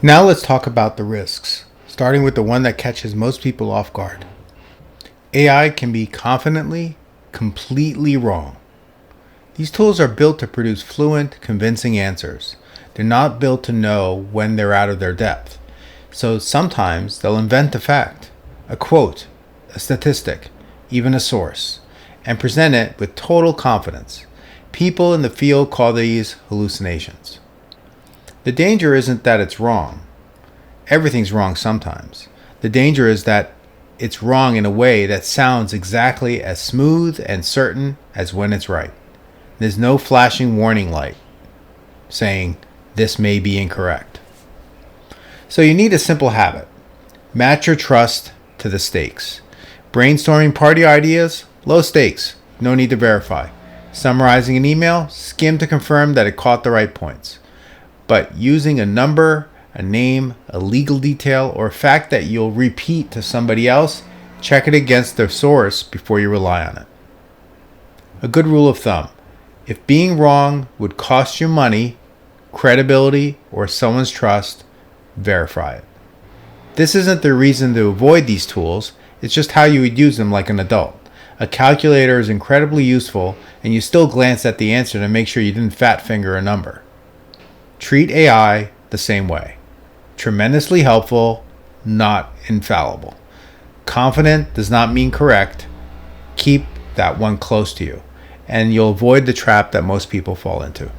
Now let's talk about the risks, starting with the one that catches most people off guard. AI can be confidently, completely wrong. These tools are built to produce fluent, convincing answers. They're not built to know when they're out of their depth. So sometimes they'll invent a fact, a quote, a statistic, even a source, and present it with total confidence. People in the field call these hallucinations. The danger isn't that it's wrong. Everything's wrong sometimes. The danger is that it's wrong in a way that sounds exactly as smooth and certain as when it's right. There's no flashing warning light saying this may be incorrect. So you need a simple habit. Match your trust to the stakes. Brainstorming party ideas, low stakes, no need to verify. Summarizing an email, skim to confirm that it caught the right points. But using a number, a name, a legal detail, or a fact that you'll repeat to somebody else, check it against the source before you rely on it. A good rule of thumb: if being wrong would cost you money, credibility, or someone's trust, verify it. This isn't the reason to avoid these tools, it's just how you would use them like an adult. A calculator is incredibly useful, and you still glance at the answer to make sure you didn't fat finger a number. Treat AI the same way. Tremendously helpful, not infallible. Confident does not mean correct. Keep that one close to you, and you'll avoid the trap that most people fall into.